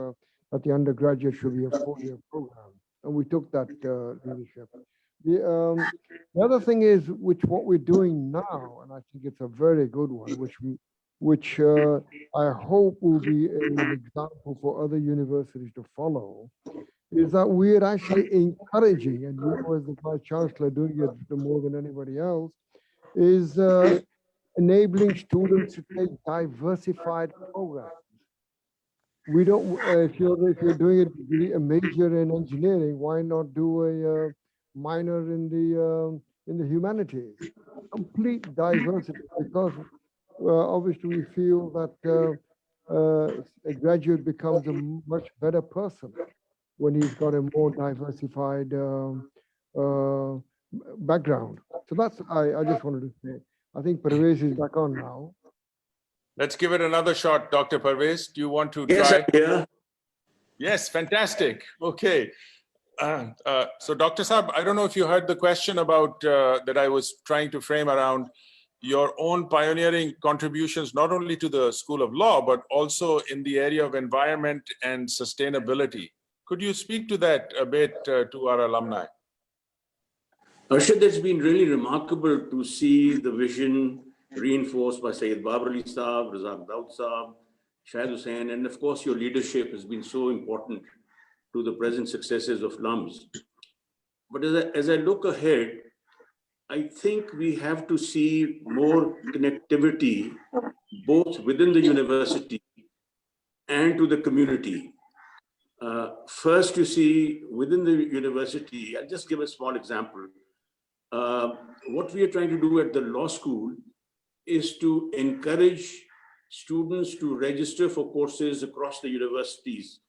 that the undergraduate should be a 4-year program. And we took that leadership. The other thing is, what we're doing now, and I think it's a very good one, which I hope will be an example for other universities to follow, is that we're actually encouraging, and you as the Vice Chancellor doing it more than anybody else, is enabling students to take diversified programs. We don't, if you're doing a major in engineering, why not do a minor in the humanities? Complete diversity, because obviously we feel that a graduate becomes a much better person when he's got a more diversified background. So that's, I just wanted to say. I think Parvez is back on now. Let's give it another shot, Dr. Parvez. Do you want to Yes, try? yeah. Yes, fantastic. Okay. So Dr. Saab, I don't know if you heard the question about that I was trying to frame around your own pioneering contributions, not only to the School of Law, but also in the area of environment and sustainability. Could you speak to that a bit to our alumni? Arshad, it's been really remarkable to see the vision reinforced by Syed Babar Ali Saab, Razak Dawood Saab, Shahid Hussain, and of course your leadership has been so important to the present successes of LUMS. But as I look ahead, I think we have to see more connectivity both within the university and to the community. First, you see, within the university, I'll just give a small example. What we are trying to do at the law school is to encourage students to register for courses across the universities,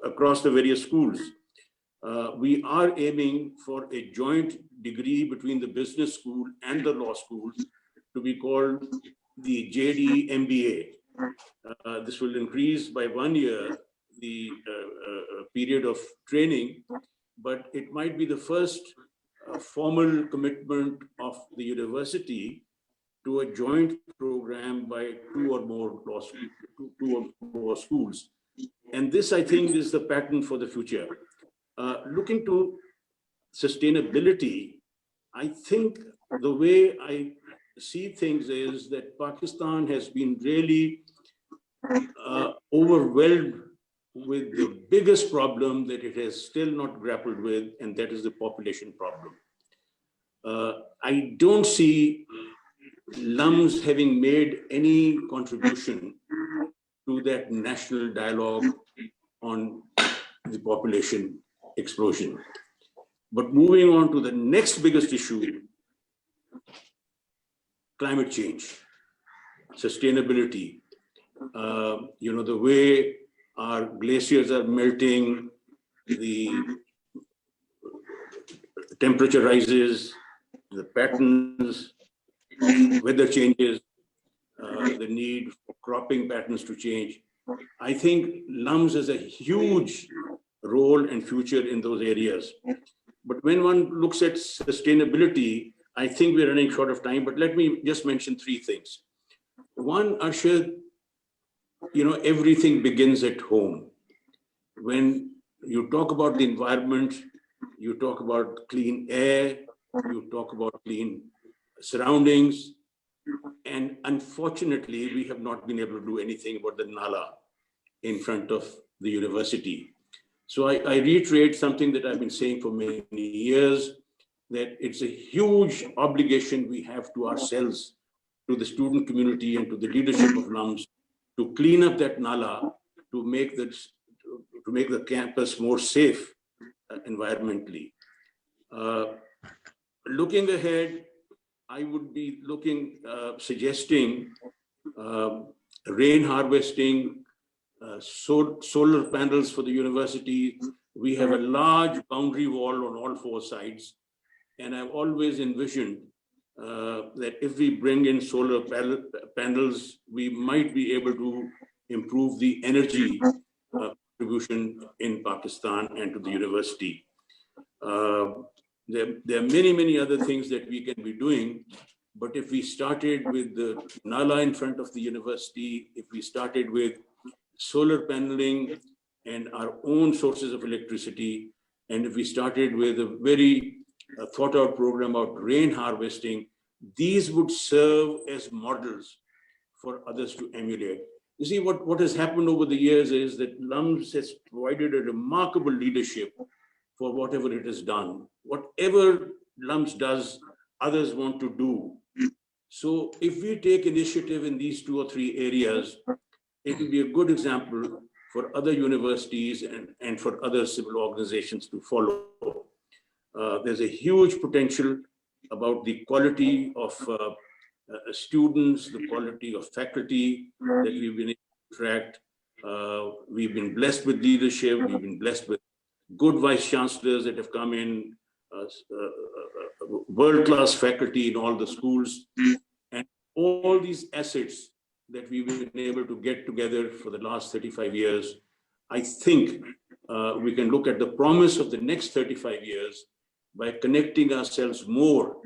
across the various schools. We are aiming for a joint degree between the business school and the law school to be called the JD MBA. This will increase by 1 year the period of training, but it might be the first formal commitment of the university to a joint program by two or more schools. And this, I think, is the pattern for the future. Looking to sustainability, I think the way I see things is that Pakistan has been really overwhelmed with the biggest problem that it has still not grappled with, and that is the population problem. I don't see LUMS having made any contribution to that national dialogue on the population explosion. But moving on to the next biggest issue, climate change, sustainability. The way our glaciers are melting, the temperature rises, the patterns of weather changes, the need for cropping patterns to change. I think LUMS has a huge role and future in those areas. But when one looks at sustainability, I think we're running short of time, but let me just mention three things. One, Arshad, everything begins at home. When you talk about the environment, you talk about clean air, you talk about clean surroundings, and unfortunately, we have not been able to do anything about the Nala in front of the university. So I reiterate something that I've been saying for many years, that it's a huge obligation we have to ourselves, to the student community and to the leadership of LUMS, to clean up that Nala, to make the campus more safe environmentally. Looking ahead, I would be suggesting rain harvesting, solar panels for the university. We have a large boundary wall on all four sides. And I've always envisioned that if we bring in solar panels, we might be able to improve the energy contribution in Pakistan and to the university. There are many, many other things that we can be doing. But if we started with the Nala in front of the university, if we started with solar paneling and our own sources of electricity, and if we started with a very thought out program about rain harvesting, these would serve as models for others to emulate. You see, what has happened over the years is that LUMS has provided a remarkable leadership for whatever it has done. Whatever LUMS does, others want to do. So if we take initiative in these 2 or 3 areas, it will be a good example for other universities and for other civil organizations to follow. There's a huge potential about the quality of students, the quality of faculty that we've been able to attract. We've been blessed with leadership. We've been blessed with good vice chancellors that have come in, world-class faculty in all the schools, and all these assets that we've been able to get together for the last 35 years. I think we can look at the promise of the next 35 years by connecting ourselves more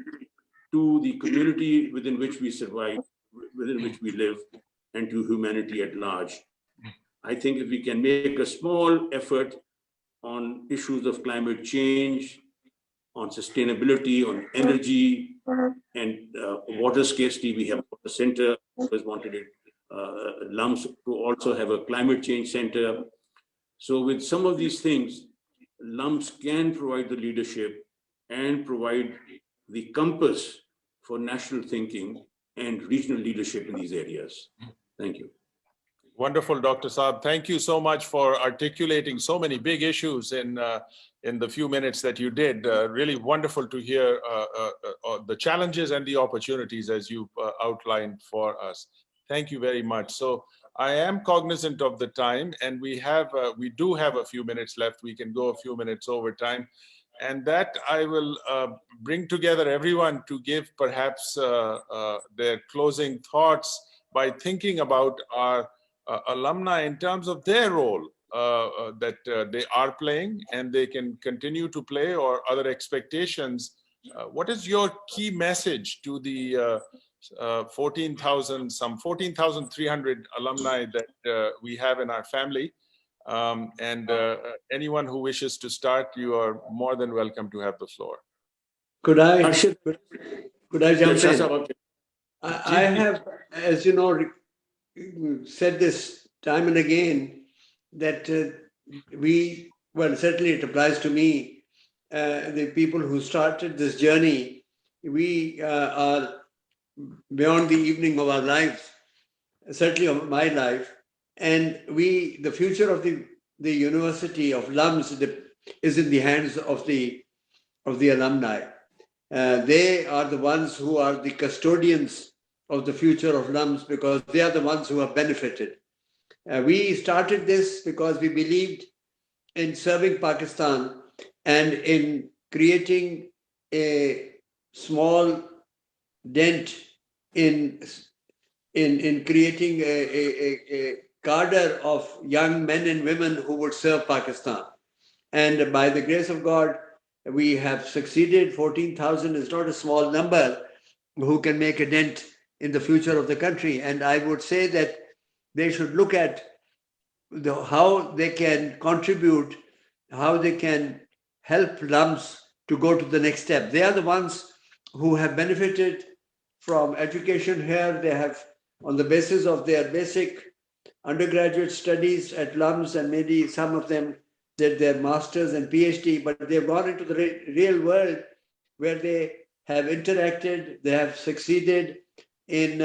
to the community within which we survive, within which we live, and to humanity at large. I think if we can make a small effort on issues of climate change, on sustainability, on energy, and water scarcity, we have a center who has wanted it, LUMS to also have a climate change center. So with some of these things, LUMS can provide the leadership and provide the compass for national thinking and regional leadership in these areas. Thank you. Wonderful, Dr. Saab. Thank you so much for articulating so many big issues in the few minutes that you did. Really wonderful to hear the challenges and the opportunities as you outlined for us. Thank you very much. So I am cognizant of the time, and we do have a few minutes left. We can go a few minutes over time. And that I will bring together everyone to give perhaps their closing thoughts by thinking about our alumni in terms of their role that they are playing and they can continue to play, or other expectations. What is your key message to the 14,300 alumni that we have in our family? Anyone who wishes to start, you are more than welcome to have the floor. Could I Arshad, jump in? Shah, I have, as you know, said this time and again that well, certainly it applies to me, the people who started this journey, we are beyond the evening of our lives, certainly of my life, and the future of the University of LUMS is in the hands of the alumni. They are the ones who are the custodians of the future of LUMS because they are the ones who have benefited. We started this because we believed in serving Pakistan and in creating a small dent in creating a cadre of young men and women who would serve Pakistan. And by the grace of God, we have succeeded. 14,000 is not a small number who can make a dent in the future of the country. And I would say that they should look at how they can contribute, how they can help LUMS to go to the next step. They are the ones who have benefited from education here. They have, on the basis of their basic undergraduate studies at LUMS, and maybe some of them did their master's and PhD, but they've gone into the real world where they have interacted, they have succeeded in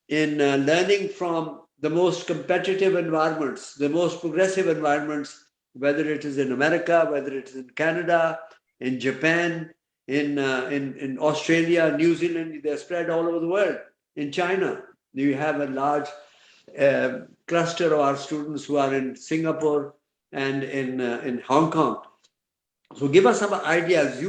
learning from the most competitive environments, the most progressive environments, whether it is in America, whether it is in Canada, in Japan, in Australia, New Zealand. They're spread all over the world. In China, you have a large cluster of our students who are in Singapore and in Hong Kong. So give us some ideas.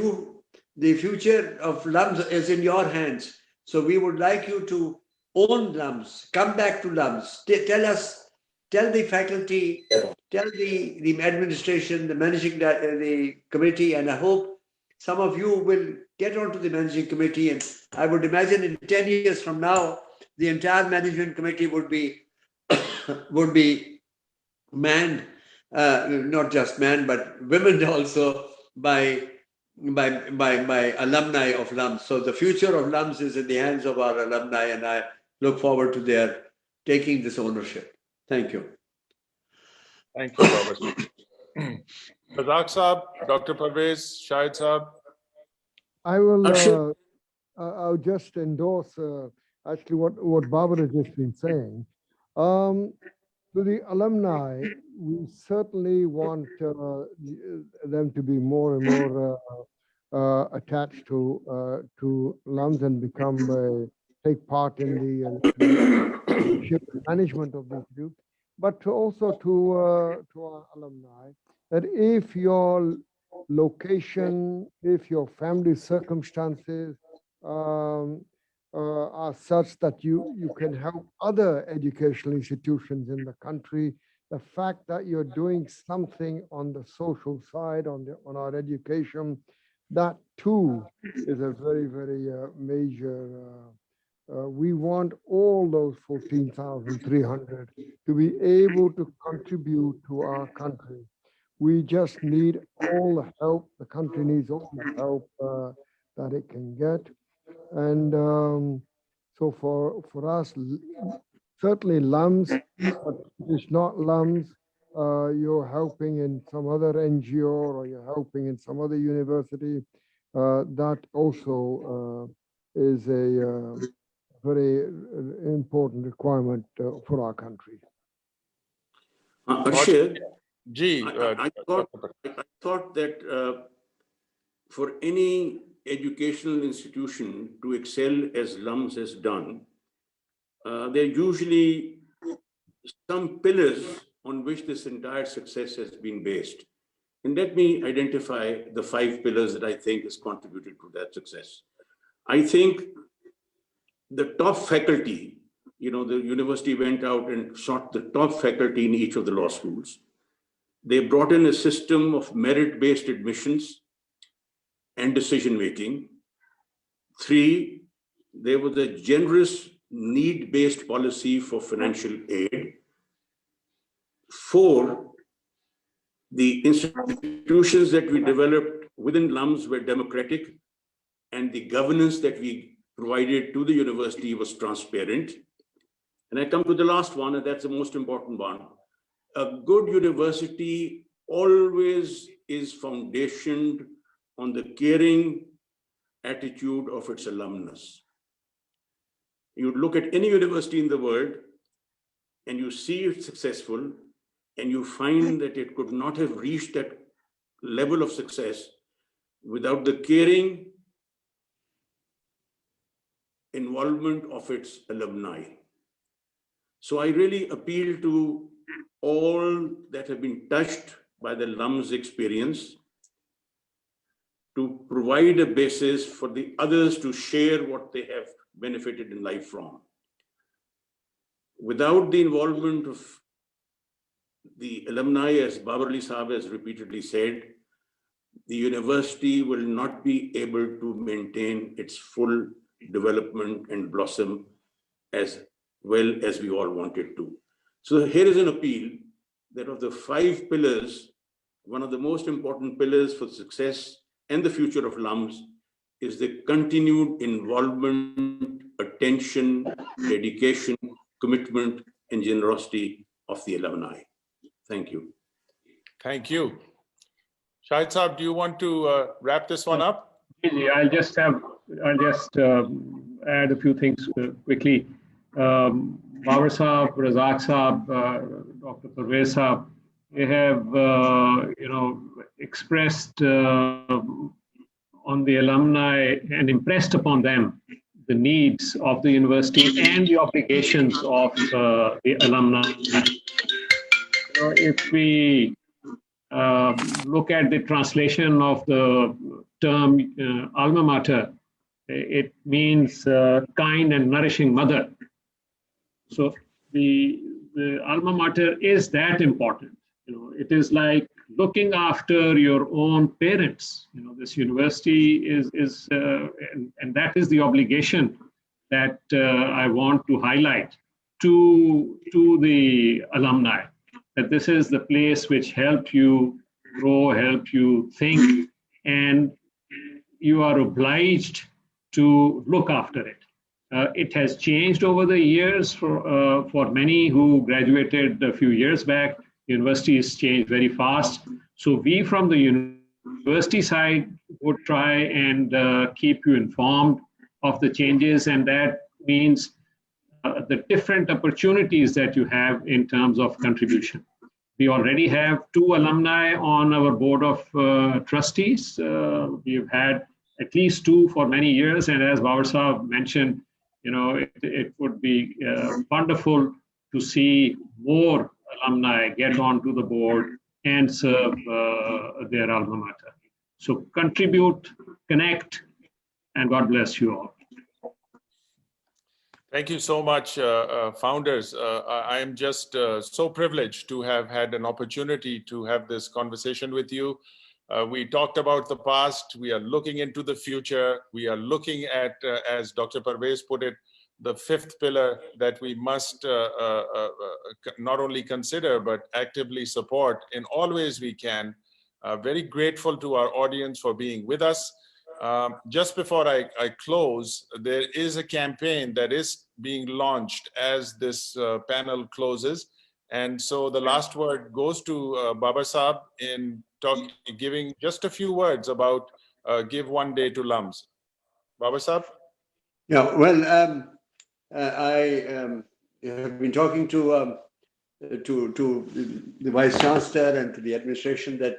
The future of LUMS is in your hands. So we would like you to own LUMS, come back to LUMS, tell the faculty, tell the administration, the managing the committee, and I hope some of you will get onto the managing committee. And I would imagine in 10 years from now, the entire management committee would be manned, not just men, but women also by alumni of LUMS. So the future of LUMS is in the hands of our alumni, and I look forward to their taking this ownership. Thank you. Thank you, Robert. Razak Saab, Dr. Parvez, Shahid Saab. I'll just endorse actually what Babar has just been saying. To the alumni, we certainly want them to be more and more attached to LUMS and take part in the leadership and management of the institute, but also to our alumni, that if your location, if your family circumstances are such that you can help other educational institutions in the country, the fact that you're doing something on the social side, on our education, that too is a very, very major. We want all those 14,300 to be able to contribute to our country. We just need all the help. The country needs all the help that it can get. And so for us, certainly LUMS, but it's not LUMS. You're helping in some other NGO or you're helping in some other university. That also is a very important requirement for our country. Arshad, I thought that for any educational institution to excel as LUMS has done, there are usually some pillars on which this entire success has been based. And let me identify the 5 pillars that I think has contributed to that success. I think the top faculty, the university went out and sought the top faculty in each of the law schools. They brought in a system of merit-based admissions and decision-making. 3, there was a generous need-based policy for financial aid. 4, the institutions that we developed within LUMS were democratic, and the governance that we provided to the university was transparent. And I come to the last one, and that's the most important one. A good university always is foundationed on the caring attitude of its alumnus. You look at any university in the world and you see it successful, and you find that it could not have reached that level of success without the caring involvement of its alumni. So I really appeal to all that have been touched by the LUMS experience to provide a basis for the others to share what they have benefited in life from. Without the involvement of the alumni, as Babar Ali Sahab has repeatedly said, the university will not be able to maintain its full development and blossom as well as we all want it to. So here is an appeal that of the 5 pillars, one of the most important pillars for success and the future of LUMS is the continued involvement, attention, dedication, commitment, and generosity of the alumni. Thank you. Thank you. Shahid Saab, do you want to wrap this one up? I'll just add a few things quickly. Babar Saab, Razak Saab, Dr. Parvez Saab, they have expressed on the alumni and impressed upon them the needs of the university and the obligations of the alumni. If we look at the translation of the term alma mater, it means kind and nourishing mother. So the alma mater is that important. It is like looking after your own parents. This university is and that is the obligation that I want to highlight to the alumni, that this is the place which helped you grow, helped you think, and you are obliged to look after it. It has changed over the years for many who graduated a few years back. Universities change very fast. So we from the university side would try and keep you informed of the changes, and that means the different opportunities that you have in terms of contribution. We already have 2 alumni on our board of trustees. We've had at least 2 for many years, and as Babar Saab mentioned, it would be wonderful to see more alumni get onto the board and serve their alma mater. So contribute, connect, and God bless you all. Thank you so much, founders. I am just so privileged to have had an opportunity to have this conversation with you. We talked about the past. We are looking into the future. We are looking at, as Dr. Parvez put it, the 5th pillar that we must not only consider, but actively support in all ways we can. Very grateful to our audience for being with us. Just before I close, there is a campaign that is being launched as this panel closes. And so the last word goes to Babar Saab in giving just a few words about Give One Day to LUMS. Babar Saab? Yeah, well, I have been talking to the Vice Chancellor and to the administration that,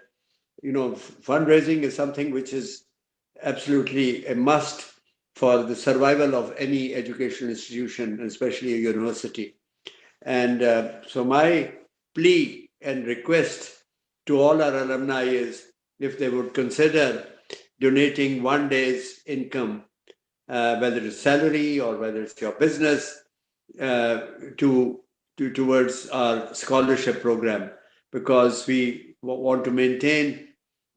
fundraising is something which is absolutely a must for the survival of any educational institution, especially a university. And so my plea and request to all our alumni is if they would consider donating one day's income, whether it's salary or whether it's your business, towards our scholarship program, because we want to maintain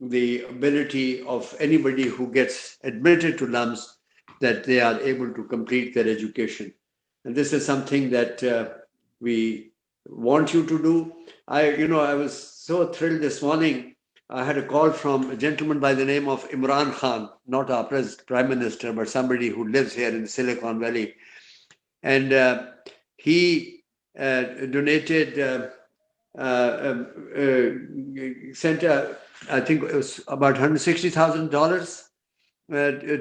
the ability of anybody who gets admitted to LUMS that they are able to complete their education. And this is something that we want you to do. I was so thrilled this morning. I had a call from a gentleman by the name of Imran Khan, not our Prime Minister, but somebody who lives here in Silicon Valley. And he donated, sent, I think it was about $160,000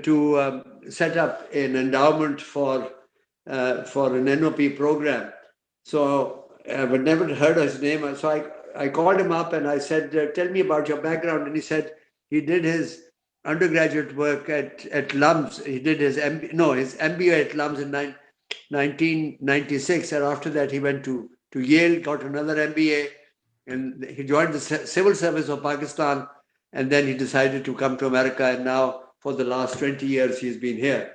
to set up an endowment for an NOP program. So I had never heard his name. So I called him up and I said, tell me about your background. And he said he did his undergraduate work at LUMS. He did his MBA at LUMS in 1996. And after that, he went to Yale, got another MBA, and he joined the civil service of Pakistan. And then he decided to come to America. And now for the last 20 years, he's been here.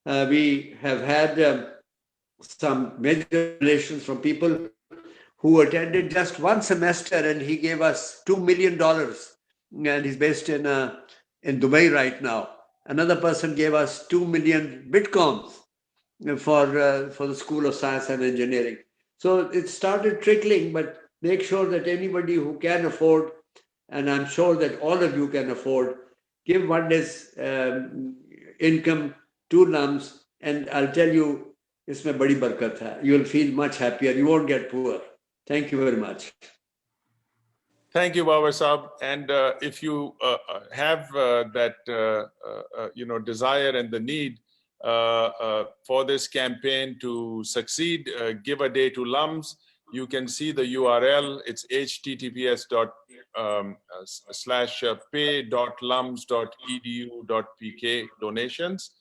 We have had some major donations from people who attended just one semester, and he gave us $2 million. And he's based in Dubai right now. Another person gave us 2 million bitcoins for the School of Science and Engineering. So it started trickling, but make sure that anybody who can afford, and I'm sure that all of you can afford, give one day's income to LUMS, and I'll tell you, isme badi barkat hai. You will feel much happier. You won't get poor. Thank you very much. Thank you, Babar Saab. And if you have that desire and the need for this campaign to succeed, give a day to LUMS. You can see the URL. It's https://pay.lums.edu.pk donations.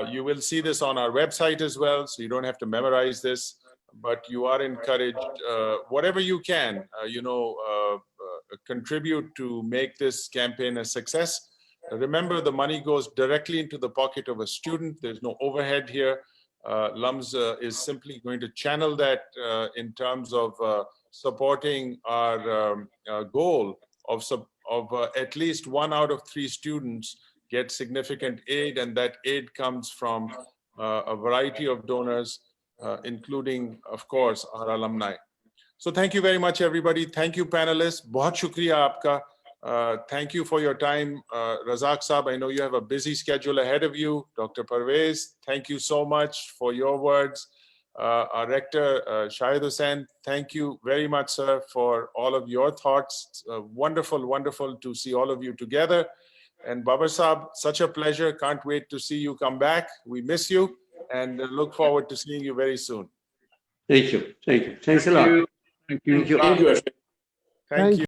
You will see this on our website as well, so you don't have to memorize this, but you are encouraged, whatever you can, contribute to make this campaign a success. Remember, the money goes directly into the pocket of a student. There's no overhead here. LUMS is simply going to channel that in terms of supporting our goal of at least 1 out of 3 students get significant aid, and that aid comes from a variety of donors, including, of course, our alumni. So thank you very much, everybody. Thank you, panelists. Bahut shukriya aapka. Thank you for your time. Razak Saab, I know you have a busy schedule ahead of you. Dr. Parvez, thank you so much for your words. Our rector, Shahid Hussain, thank you very much, sir, for all of your thoughts. Wonderful, wonderful to see all of you together. And Babar Saab, such a pleasure. Can't wait to see you come back. We miss you and look forward to seeing you very soon. Thank you. Thank you. Thanks a lot. Thank you. Thank you. Thank you.